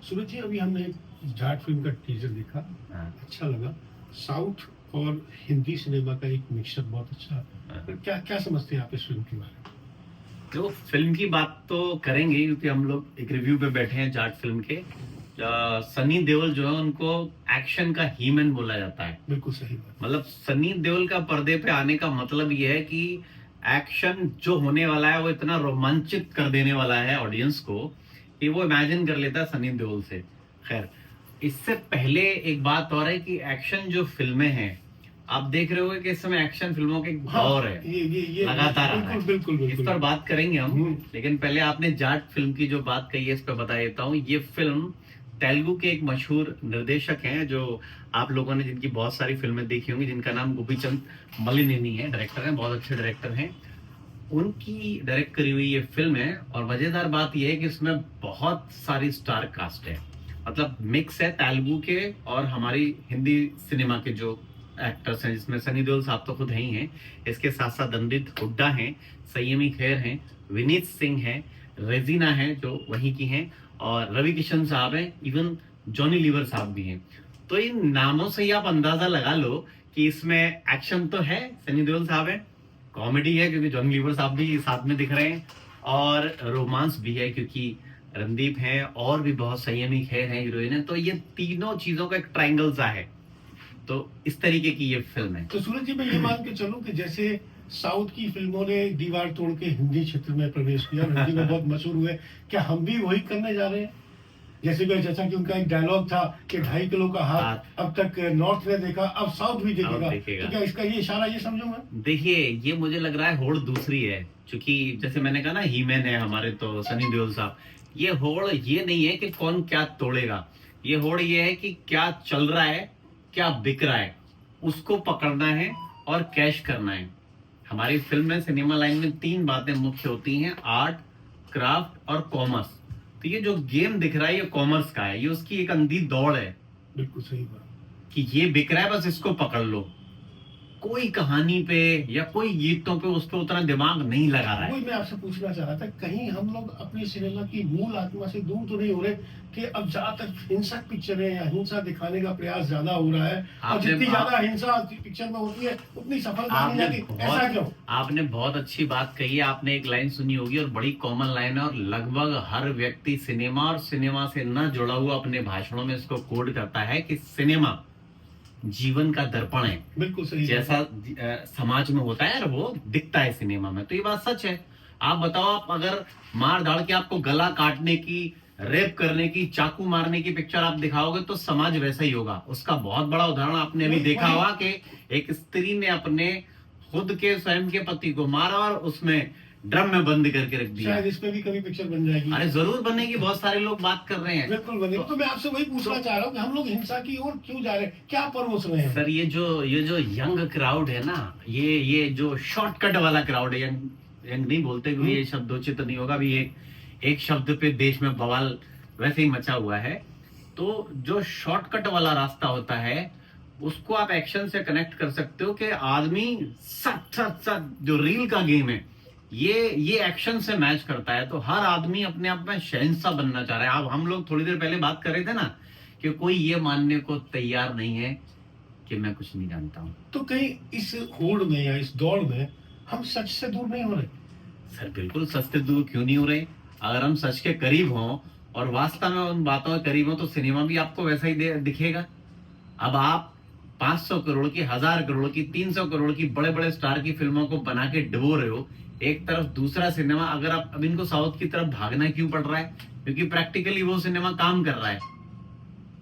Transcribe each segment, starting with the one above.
सूरज जी, अभी हमने जाट फिल्म का टीजर देखा, हाँ, अच्छा लगा। साउथ और हिंदी सिनेमा का एक मिक्सचर बहुत अच्छा। हाँ। पर क्या क्या समझते हैं आप इस फिल्म के बारे में? तो फिल्म की बात तो करेंगे क्योंकि हम लोग एक रिव्यू पे बैठे हैं जाट फिल्म के। सनी देओल जो है उनको एक्शन का हीमैन बोला जाता है। बिल्कुल सही बात। मतलब सनी देओल का पर्दे पे आने का मतलब ये है कि एक्शन जो होने वाला है वो इतना रोमांचित कर देने वाला है ऑडियंस को कि वो इमेजिन कर लेता है सनी देओल से। खैर, इससे पहले एक बात और है कि एक्शन जो फिल्में हैं, आप देख रहे हो कि इस समय एक्शन फिल्मों के एक हाँ, दौर है, ये लगातार आ रहा बिल्कुल है। बिल्कुल इस बिल्कुल। पर बात करेंगे हम। हम्म, लेकिन पहले आपने जाट फिल्म की जो बात कही है इस पर बता देता हूँ। ये फिल्म तेलुगु के एक मशहूर निर्देशक हैं जो आप लोगों ने जिनकी बहुत सारी फिल्में देखी होंगी, जिनका नाम गोपीचंद मलिनेनी है, डायरेक्टर हैं, बहुत अच्छे डायरेक्टर हैं। उनकी डायरेक्ट करी हुई ये फिल्म है और मजेदार बात यह है कि इसमें बहुत सारी स्टार कास्ट है। मतलब मिक्स है तेलुगु के और हमारी हिंदी सिनेमा के जो एक्टर्स हैं, जिसमें सनी देओल साहब तो खुद है ही हैं। इसके साथ साथ रणदीप हुड्डा हैं, संयमी खेर हैं, विनीत सिंह हैं, रेजिना है जो वहीं की हैं, और रवि किशन साहब हैं, इवन जॉनी लीवर साहब भी हैं। तो इन नामों से ही आप अंदाजा लगा लो कि इसमें एक्शन तो है, सनी देओल साहब है, कॉमेडी है क्योंकि जॉन लीवर साहब भी साथ में दिख रहे हैं, और रोमांस भी है क्योंकि रणदीप हैं और भी बहुत संयमी खेर हैं, हीरोइन है। तो ये तीनों चीजों का एक ट्रायंगल सा है। तो इस तरीके की ये फिल्म है। तो सूरज जी, मैं ये मान के चलूं कि जैसे साउथ की फिल्मों ने दीवार तोड़ के हिंदी क्षेत्र में प्रवेश किया, हिंदी में बहुत मशहूर हुए, क्या हम भी वही करने जा रहे हैं? जैसा कि उनका एक डायलॉग था कि 2.5 किलो का हाथ अब तक नॉर्थ ने देखा, अब साउथ भी देखेगा। तो क्या इसका ये इशारा ये समझूं मैं? देखिए, ये मुझे लग रहा है होड़ दूसरी है, क्योंकि जैसे मैंने कहा ना, हीमैन है हमारे तो सनी देओल साहब। ये होड़ ये नहीं है कि कौन क्या तोड़ेगा, ये होड़ ये है कि क्या चल रहा है, क्या बिक रहा है, उसको पकड़ना है और कैश करना है। हमारी फिल्म में, सिनेमा लाइन में 3 बातें मुख्य होती हैं: आर्ट, क्राफ्ट और कॉमर्स। तो ये जो गेम दिख रहा है ये कॉमर्स का है, ये उसकी एक अंधी दौड़ है बिल्कुल सही बात। कि ये बिक रहा है, बस इसको पकड़ लो। कोई कहानी पे या कोई गीतों पे उस पे उतना दिमाग नहीं लगा रहा है। वही मैं आपसे पूछना चाह रहा था, कहीं हम लोग अपनी सिनेमा की मूल आत्मा से दूर तो नहीं हो रहे कि अब ज्यादातर हिंसक पिक्चरें या हिंसा दिखाने का प्रयास ज्यादा हो रहा है, और जितनी ज्यादा हिंसा पिक्चर में होती है उतनी सफलता नहीं जाती, ऐसा क्यों? आपने बहुत अच्छी बात कही है। आपने एक लाइन सुनी होगी और बड़ी कॉमन लाइन है, और लगभग हर व्यक्ति सिनेमा और सिनेमा से न जुड़ा हुआ अपने भाषणों में इसको कोड करता है कि सिनेमा जीवन का दर्पण है। बिल्कुल सही। जैसा समाज में होता है वो दिखता है सिनेमा में। तो ये बात सच है। आप बताओ, आप अगर मार धाड़ के आपको गला काटने की, रेप करने की, चाकू मारने की पिक्चर आप दिखाओगे तो समाज वैसा ही होगा। उसका बहुत बड़ा उदाहरण आपने अभी देखा होगा कि एक स्त्री ने अपने खुद के स्वयं के पति को मारा और उसमें ड्रम में बंद करके रख दिया। शायद इस पे भी कभी पिक्चर बन जाएगी। अरे जरूर बनेगी, बहुत सारे लोग बात कर रहे हैं। बिल्कुल बनेगी। तो मैं आपसे वही पूछना चाह रहा हूँ कि हम लोग हिंसा की ओर क्यों जा रहे हैं, क्या परोस रहे हैं? सर, ये जो यंग क्राउड है ना, ये जो शॉर्टकट वाला क्राउड है, यंग यंग नहीं बोलते क्योंकि ये शब्द उचित नहीं होगा। अभी एक शब्द पे देश में बवाल वैसे ही मचा हुआ है। तो जो शॉर्टकट वाला रास्ता होता है उसको आप एक्शन से कनेक्ट कर सकते हो कि आदमी सट सट सट, जो रील का गेम है ये एक्शन से मैच करता है। तो हर आदमी अपने आप में शहंशाह बनना चाह रहा है। अब हम लोग थोड़ी देर पहले बात कर रहे थे ना कि कोई ये मानने को तैयार नहीं है कि मैं कुछ नहीं जानता हूं। तो कहीं इस होड़ में या इस दौड़ में हम सच से दूर नहीं हो रहे? सर, बिल्कुल सच से दूर क्यों नहीं हो रहे। अगर हम सच के करीब हों और वास्तव में उन बातों के करीब हों तो सिनेमा भी आपको वैसा ही दिखेगा। अब आप 500 करोड़ की, 1000 करोड़ की, 300 करोड़ की बड़े बड़े स्टार की फिल्मों को बना के डुबो रहे हो एक तरफ, दूसरा सिनेमा, अगर आप अब इनको साउथ की तरफ भागना क्यों पड़ रहा है? क्योंकि प्रैक्टिकली वो सिनेमा काम कर रहा है,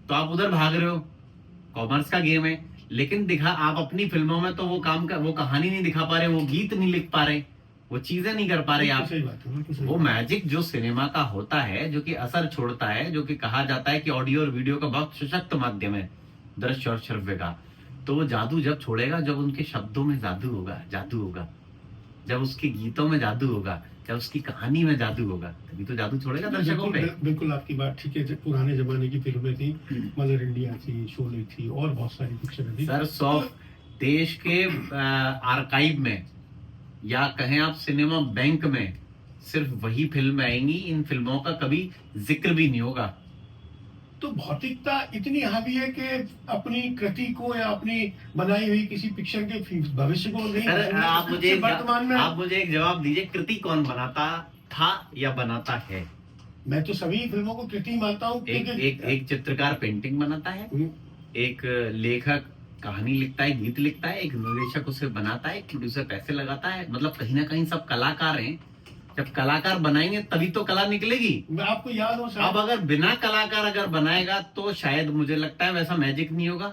तो आप उधर भाग रहे हो। कॉमर्स का गेम है। लेकिन दिखा आप अपनी फिल्मों में तो वो काम का, वो कहानी नहीं दिखा पा रहे, वो गीत नहीं लिख पा रहे, वो चीजें नहीं कर पा रहे आप। वो मैजिक जो सिनेमा का होता है, जो कि असर छोड़ता है, जो कि कहा जाता है कि ऑडियो और वीडियो का बहुत सशक्त माध्यम है दृश्य और श्रव्य का, तो वो जादू जब छोड़ेगा जब उनके शब्दों में जादू होगा, जादू होगा, जब उसके गीतों में जादू होगा, जब उसकी कहानी में जादू होगा, तभी तो जादू छोड़ेगा दर्शकों पे। बिल्कुल आपकी बात ठीक है। पुराने जमाने की फिल्में थी, मदर इंडिया थी, शोले थी, और बहुत सारी पिक्चरें थी। सर, 100 देश के आर्काइव में या कहें आप सिनेमा बैंक में सिर्फ वही फिल्म आएंगी, इन फिल्मों का कभी जिक्र भी नहीं होगा। तो भौतिकता इतनी हावी है कि अपनी कृति को या अपनी बनाई हुई किसी पिक्चर के भविष्य को नहीं सर बदलना। आप मुझे वर्तमान में आप मुझे एक जवाब दीजिए, कृति कौन बनाता था या बनाता है? मैं तो सभी फिल्मों को कृति मानता हूँ एक चित्रकार पेंटिंग बनाता है, एक लेखक कहानी लिखता है, गीत लिखता है, एक निर्देशक उसे बनाता है, एक प्रोड्यूसर पैसे लगाता है। मतलब कहीं ना कहीं सब कलाकार हैं। जब कलाकार बनाएंगे तभी तो कला निकलेगी। आपको याद हो अब अगर बिना कलाकार अगर बनाएगा तो शायद मुझे लगता है वैसा मैजिक नहीं होगा।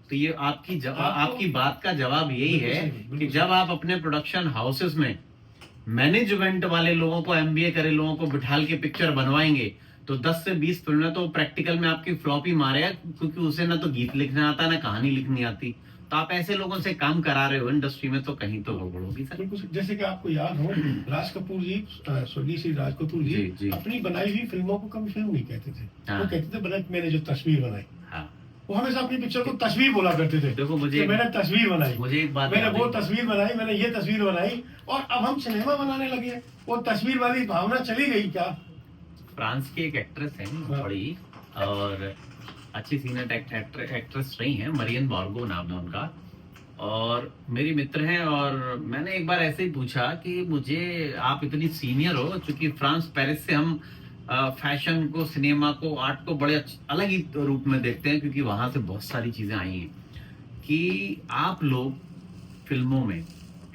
तो ये आपकी बात का जवाब यही है कि जब आप अपने प्रोडक्शन हाउसेस में मैनेजमेंट वाले लोगों को, एमबीए करे लोगों को बिठाल के पिक्चर बनवाएंगे तो 10 से 20 फिल्में तो प्रैक्टिकल में आपकी फ्लॉप ही मारेगा, क्योंकि उसे ना तो गीत लिखना आता ना कहानी लिखनी आती। तो आप ऐसे लोगों से काम करा रहे हो इंडस्ट्री में, तो कहीं तो गड़बड़ होगी सर। बिल्कुल। जैसे कि आपको याद हो राज कपूर जी, स्वर्गीय श्री राज कपूर जी अपनी बनाई हुई फिल्मों को कभी फिल्म नहीं कहते थे। वो कहते थे मैंने जो तस्वीर बनाई, वो हमेशा अपनी पिक्चर को तस्वीर बोला करते थे। देखो मैंने तस्वीर बनाई, मुझे एक बात, मैंने वो तस्वीर बनाई, मैंने ये तस्वीर बनाई, और अब हम सिनेमा बनाने लगे। वो तस्वीर वाली भावना चली गई क्या? फ्रांस की एक एक्ट्रेस है बड़ी और अच्छी सीनियर एक्ट्रेस रही हैं, मरियन बॉर्गो नाम है उनका, और मेरी मित्र हैं। और मैंने एक बार ऐसे ही पूछा कि मुझे आप इतनी सीनियर हो, चूंकि फ्रांस पेरिस से हम फैशन को, सिनेमा को, आर्ट को बड़े अलग ही रूप में देखते हैं, क्योंकि वहां से बहुत सारी चीजें आई हैं, कि आप लोग फिल्मों में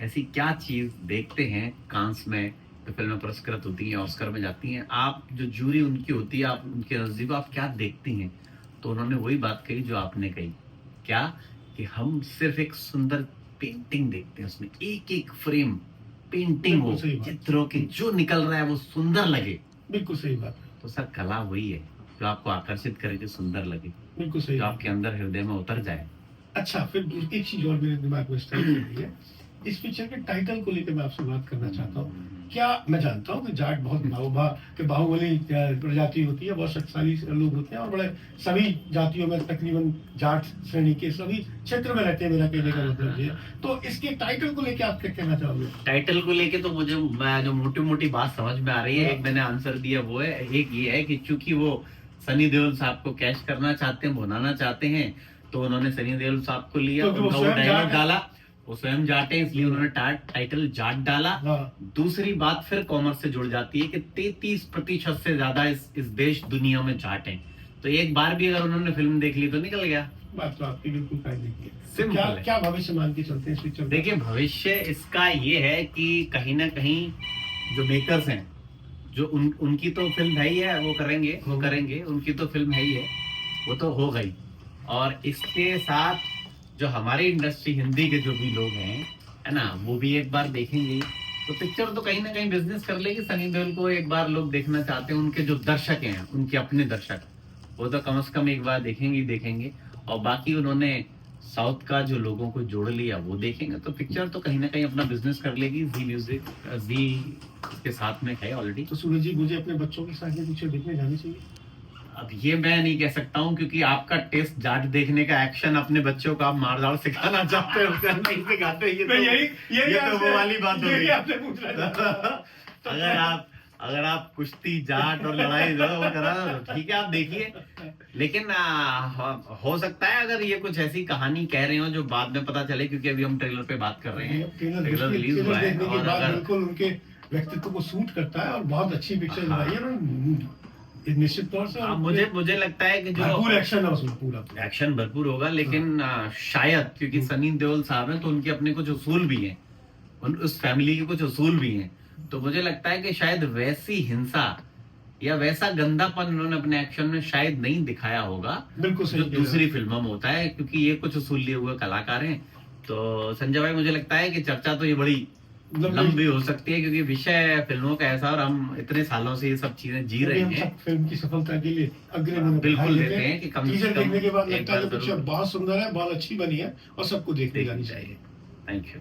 ऐसी क्या चीज देखते हैं कांस में तो फिल्में पुरस्कृत होती हैं, ऑस्कर में जाती हैं, आप जो जूरी उनकी होती है, आप उनके नजदीक आप क्या देखती हैं? तो उन्होंने वही बात कही जो आपने कही, क्या कि हम सिर्फ एक सुंदर पेंटिंग देखते हैं, उसमें एक एक फ्रेम पेंटिंग हो, चित्रों के जो निकल रहा है वो सुंदर लगे। बिल्कुल सही बात। तो सर कला वही है जो आपको आकर्षित करे, जो सुंदर लगे, बिल्कुल सही, जो आपके अंदर हृदय में उतर जाए। अच्छा, फिर एक चीज और मेरे दिमाग में स्ट्राइक हो रही है, इस पिक्चर के टाइटल को लेकर मैं आपसे बात करना चाहता हूँ। क्या मैं जानता हूँ कि जाट बहुत बाहुबली प्रजाति होती है, बहुत शक्तिशाली लोग होते हैं, और बड़े सभी जातियों में तकरीबन जाट श्रेणी के सभी क्षेत्र में रहते हैं, मेरा कहने का मतलब ये। तो इसके टाइटल को लेकर आप क्या कहना चाहोगे? टाइटल को लेके तो मुझे जो मोटी मोटी बात समझ में आ रही है, एक मैंने आंसर दिया, वो है, एक ये है कि चूंकि वो सनी देओल साहब को कैश करना चाहते हैं, भुनाना चाहते हैं, तो उन्होंने सनी देओल साहब को लिया, उनका वो डायलॉग डाला, वो स्वयं जाट है इसलिए उन्होंने टाइटल जाट डाला। दूसरी बात फिर कॉमर्स से जुड़ जाती है कि 33% से ज्यादा इस देश दुनिया में जाट हैं। तो एक बार भी अगर उन्होंने फिल्म देख ली तो निकल गया। बात तो आपकी बिल्कुल कायदे की है। सिंपल क्या भविष्य मान के चलते हैं इस पिक्चर? देखिए, भविष्य इसका ये है कि कहीं ना कहीं जो मेकर्स हैं, जो उनकी तो फिल्म है ही है, वो करेंगे, उनकी तो फिल्म है ही है, वो तो हो गई। और इसके साथ जो हमारी इंडस्ट्री हिंदी के जो भी लोग हैं, है ना, वो भी एक बार देखेंगे तो पिक्चर तो कहीं ना कहीं बिजनेस कर लेगी। सनी देओल को एक बार लोग देखना चाहते हैं, उनके जो दर्शक हैं, उनके अपने दर्शक, वो तो कम से कम एक बार देखेंगे। और बाकी उन्होंने साउथ का जो लोगों को जोड़ लिया वो देखेंगे, तो पिक्चर तो कहीं ना कहीं अपना बिजनेस कर लेगी। जी म्यूजिक के साथ में है ऑलरेडी। तो सूरज जी, मुझे अपने बच्चों के साथ ये पिक्चर देखने जानी चाहिए? अब ये मैं नहीं कह सकता हूँ, क्योंकि आपका टेस्ट जाट देखने का एक्शन अपने बच्चों को आप मारदार सिखाना चाहते हो, नहीं सिखाते। ये तो वो वाली बात हो गई। अगर आप कुश्ती, जाट और लड़ाई वो करा तो ठीक है, आप देखिए। लेकिन हो सकता है अगर ये कुछ ऐसी कहानी कह रहे हो जो बाद में पता चले, क्योंकि अभी हम ट्रेलर पे बात कर रहे हैं, ट्रेलर रिलीज हुआ है और अगर बिल्कुल उनके व्यक्तित्व को सूट करता है और बहुत अच्छी पिक्चर बनाई है निश्चित तौर से। मुझे लगता है कि जो भरपूर एक्शन है उसमें, पूरा एक्शन भरपूर होगा। लेकिन शायद क्योंकि सनी देओल साहब हैं तो उनके अपने कुछ उसूल भी हैं, उस फैमिली के कुछ उसूल भी हैं, तो मुझे लगता है कि शायद वैसी हिंसा या वैसा गंदापन उन्होंने अपने एक्शन में शायद नहीं दिखाया होगा, बिल्कुल जो दूसरी फिल्मों में होता है, क्योंकि ये कुछ उसूल लिए हुए कलाकार हैं। तो संजय भाई, मुझे लगता है कि चर्चा तो ये बड़ी लंबी हो सकती है, क्योंकि विषय फिल्मों का ऐसा, और हम इतने सालों से ये सब चीजें जी रहे हैं। फिल्म की सफलता के लिए अग्रिम बिल्कुल देते हैं कि कम से कम देखने के बाद लगता है कि पिक्चर बहुत सुंदर है, बहुत अच्छी बनी है और सबको देखनी जानी चाहिए। Thank you.